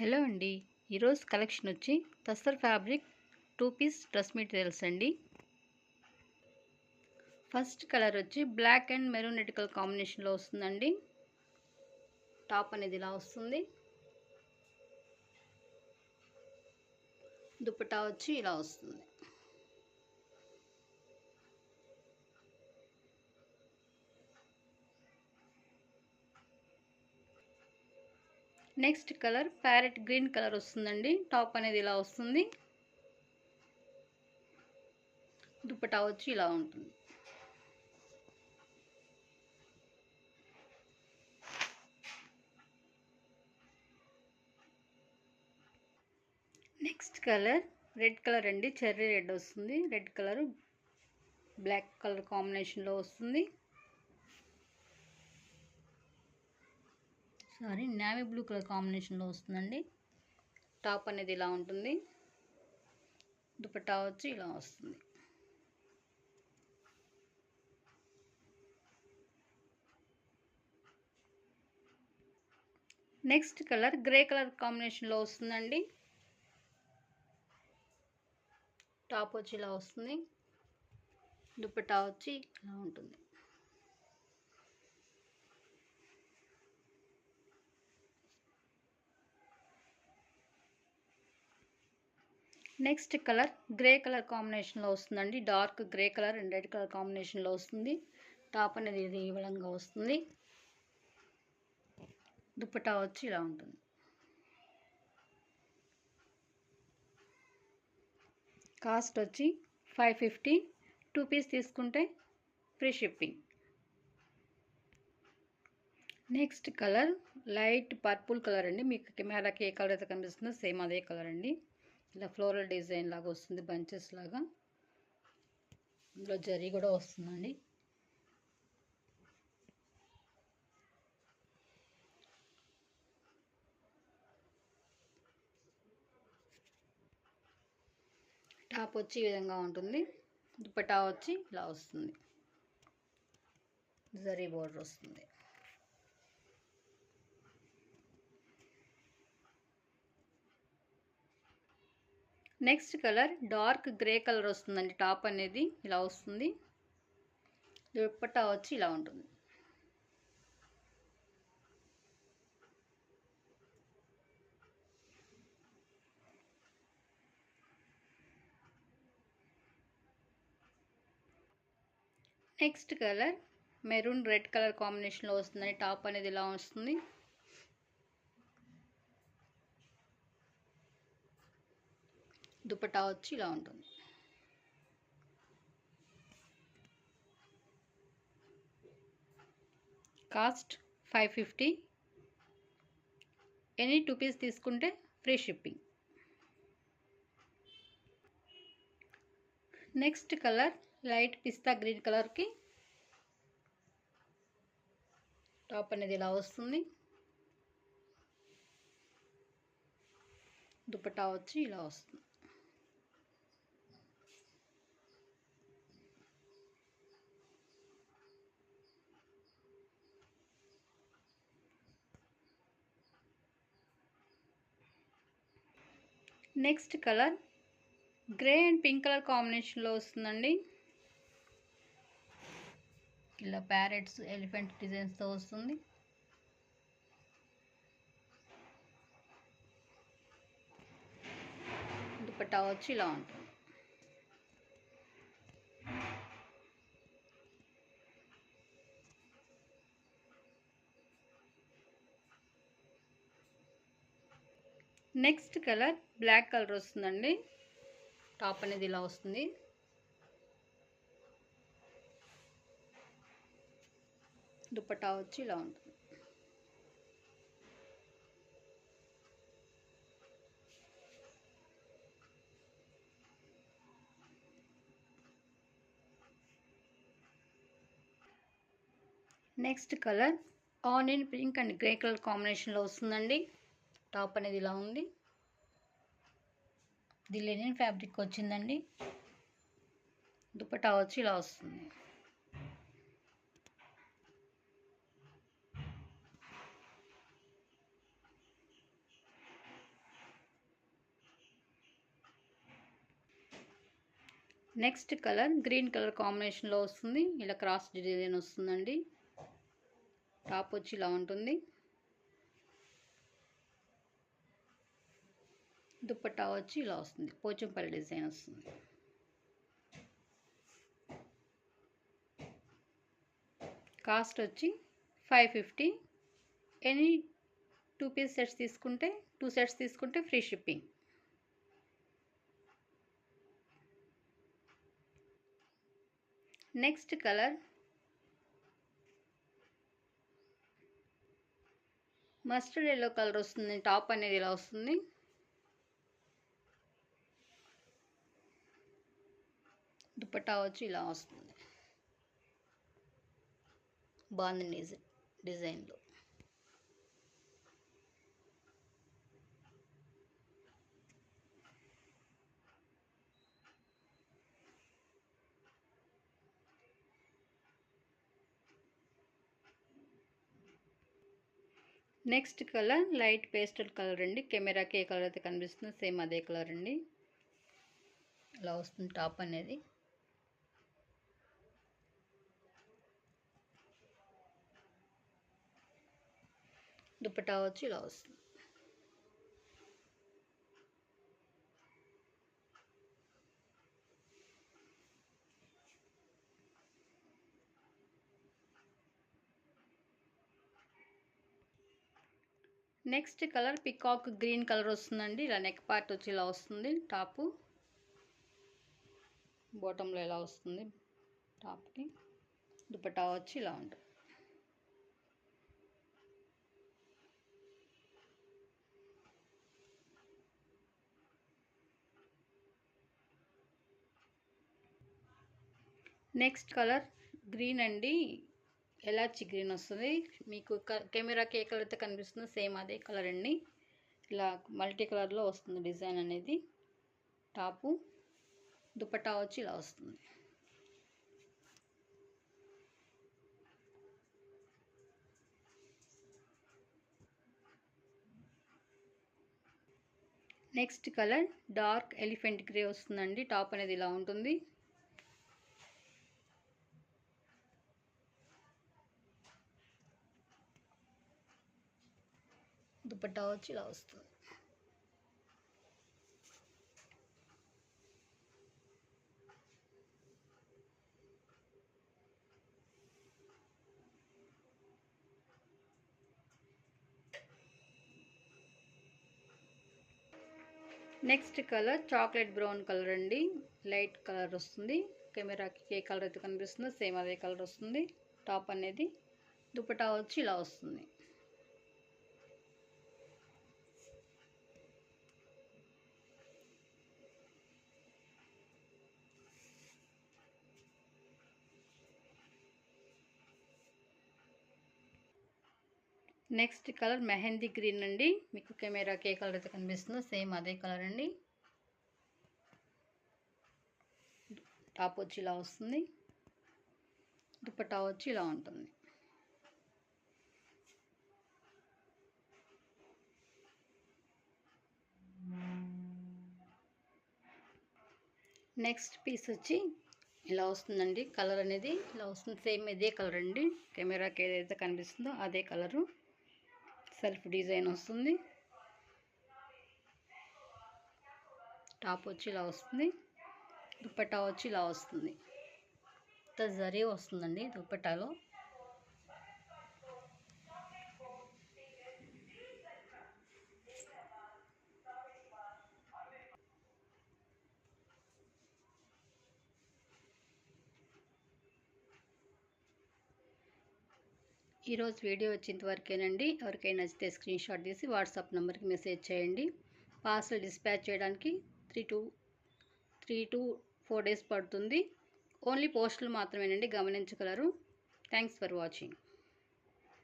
Hello అండి. ఈరోజు collection వచ్చి tussar fabric 2 piece dress materials అండి. ఫస్ట్ కలర్ వచ్చి black and maroon red colour కాంబినేషన్లో వస్తుందండి. టాప్ అనేది ఇలా వస్తుంది. దుపట్టా వచ్చి ఇలా వస్తుంది. Next colour parrot green colour వస్తుందండి. టాప్ అనేది ఇలా వస్తుంది. దుపట్టా వచ్చి ఇలా ఉంటుంది. నెక్స్ట్ కలర్ రెడ్ కలర్ అండి. చెర్రీ రెడ్ వస్తుంది. రెడ్ కలర్ బ్లాక్ కలర్ కాంబినేషన్లో వస్తుంది. నేవీ బ్లూ కలర్ కాంబినేషన్లో వస్తుందండి. టాప్ అనేది ఇలా ఉంటుంది. దుపట్టా వచ్చి ఇలా వస్తుంది. నెక్స్ట్ కలర్ గ్రే కలర్ కాంబినేషన్లో వస్తుందండి. టాప్ వచ్చి ఇలా వస్తుంది. దుపట్టా వచ్చి ఇలా ఉంటుంది. నెక్స్ట్ కలర్ గ్రే కలర్ కాంబినేషన్లో వస్తుందండి. Dark grey colour and red colour కాంబినేషన్లో వస్తుంది. టాప్ అనేది ఇది ఈ విధంగా వస్తుంది. దుపట్టా వచ్చి ఇలా ఉంటుంది. కాస్ట్ వచ్చి 550. 2 పీస్ తీసుకుంటే free shipping. Next colour light purple colour అండి. మీకు కెమెరాకి ఏ కలర్ అయితే కనిపిస్తుందో సేమ్ అదే కలర్ అండి. ఇలా ఫ్లోరల్ డిజైన్ లాగా వస్తుంది, బంచెస్ లాగా. ఇందులో జరీ కూడా వస్తుందండి. టాప్ వచ్చి ఈ విధంగా ఉంటుంది. దుపట్టా వచ్చి ఇలా వస్తుంది. జరీ బోర్డర్ వస్తుంది. Next colour dark grey colour వస్తుందండి. టాప్ అనేది ఇలా వస్తుంది. దుపట్టా వచ్చి ఇలా ఉంటుంది. Next colour maroon red colour కాంబినేషన్లో వస్తుందండి. టాప్ అనేది ఇలా వస్తుంది. దుపట్టా వచ్చి ఇలా ఉంటుంది. కాస్ట్ 550. ఎనీ 2 పీస్ తీసుకుంటే free shipping. Next colour light పిస్తా గ్రీన్ కలర్కి టాప్ అనేది ఇలా వస్తుంది. దుపట్టా వచ్చి ఇలా వస్తుంది. Next colour grey and pink colour కాంబినేషన్లో వస్తుందండి. ఇలా ప్యారెట్స్ ఎలిఫెంట్ డిజైన్స్తో వస్తుంది. దుపట్టా వచ్చి ఇలా ఉంటుంది. నెక్స్ట్ కలర్ బ్లాక్ కలర్ వస్తుందండి. టాప్ అనేది ఇలా వస్తుంది. దుపట్టా వచ్చి ఇలా ఉంటుంది. Next colour onion pink and grey colour కాంబినేషన్లో వస్తుందండి. టాప్ అనేది ఇలా ఉంది. ఇది లెనిన్ ఫ్యాబ్రిక్ వచ్చిందండి. దుపట్టా వచ్చి ఇలా వస్తుంది. నెక్స్ట్ కలర్ గ్రీన్ కలర్ కాంబినేషన్లో వస్తుంది. ఇలా క్రాస్ డిజైన్ వస్తుందండి. టాప్ వచ్చి ఇలా ఉంటుంది. దుపట్టా వచ్చి ఇలా వస్తుంది. పోచంపల్లి డిజైన్ వస్తుంది. కాస్ట్ వచ్చి 550. ఎనీ 2 పీస్ సెట్స్ తీసుకుంటే 2 సెట్స్ తీసుకుంటే free shipping. Next colour mustard yellow colour వస్తుంది. టాప్ అనేది ఇలా వస్తుంది. దుపట్టా వచ్చి ఇలా వస్తుంది. బాగుంది డిజైన్లో. Next colour light pastel colour అండి. కెమెరాకి ఏ కలర్ అయితే కనిపిస్తుందో సేమ్ అదే కలర్ అండి. ఇలా వస్తుంది టాప్ అనేది. దుపట్టా వచ్చి ఇలా వస్తుంది. Next colour peacock green colour వస్తుందండి. ఇలా నెక్ పార్ట్ వచ్చి ఇలా వస్తుంది. టాపు బాటంలో ఇలా వస్తుంది. టాప్కి దుపట్టా వచ్చి ఇలా ఉంటుంది. నెక్స్ట్ కలర్ గ్రీన్ అండి. ఎలాచి గ్రీన్ వస్తుంది. మీకు కెమెరాకి ఏ కలర్ అయితే కనిపిస్తుందో సేమ్ అదే కలర్ అండి. ఇలా మల్టీ కలర్లో వస్తుంది డిజైన్ అనేది. టాపు దుపట్టా వచ్చి ఇలా వస్తుంది. Next colour dark elephant grey వస్తుందండి. టాప్ అనేది ఇలా ఉంటుంది. దుపట్టా వచ్చి ఇలా వస్తుంది. Next colour chocolate brown colour అండి. లైట్ కలర్ వస్తుంది. కెమెరాకి ఏ కలర్ అయితే కనిపిస్తుందో సేమ్ అదే కలర్ వస్తుంది. టాప్ అనేది దుపట్టా వచ్చి ఇలా వస్తుంది. నెక్స్ట్ కలర్ మెహందీ గ్రీన్ అండి. మీకు కెమెరాకి ఏ కలర్ అయితే కనిపిస్తుందో సేమ్ అదే కలర్ అండి. టాప్ వచ్చి ఇలా వస్తుంది. దుపట్టా వచ్చి ఇలా ఉంటుంది. నెక్స్ట్ పీస్ వచ్చి ఇలా వస్తుందండి. కలర్ అనేది ఇలా వస్తుంది. సేమ్ ఇదే కలర్ అండి. కెమెరాకి ఏదైతే కనిపిస్తుందో అదే కలరు. సెల్ఫ్ డిజైన్ వస్తుంది. టాప్ వచ్చి ఇలా వస్తుంది. దుపట్టా వచ్చి ఇలా వస్తుంది. జరీ వస్తుందండి దుపట్టాలో. ఈరోజు వీడియో వచ్చేంతవరకేనండి. ఎవరికైనా నచ్చితే స్క్రీన్ షాట్ తీసి వాట్సాప్ నెంబర్కి మెసేజ్ చేయండి. పార్సల్ డిస్పాచ్ చేయడానికి 3 to 4 days పడుతుంది. ఓన్లీ పోస్టులు మాత్రమేనండి, గమనించగలరు. Thanks for watching.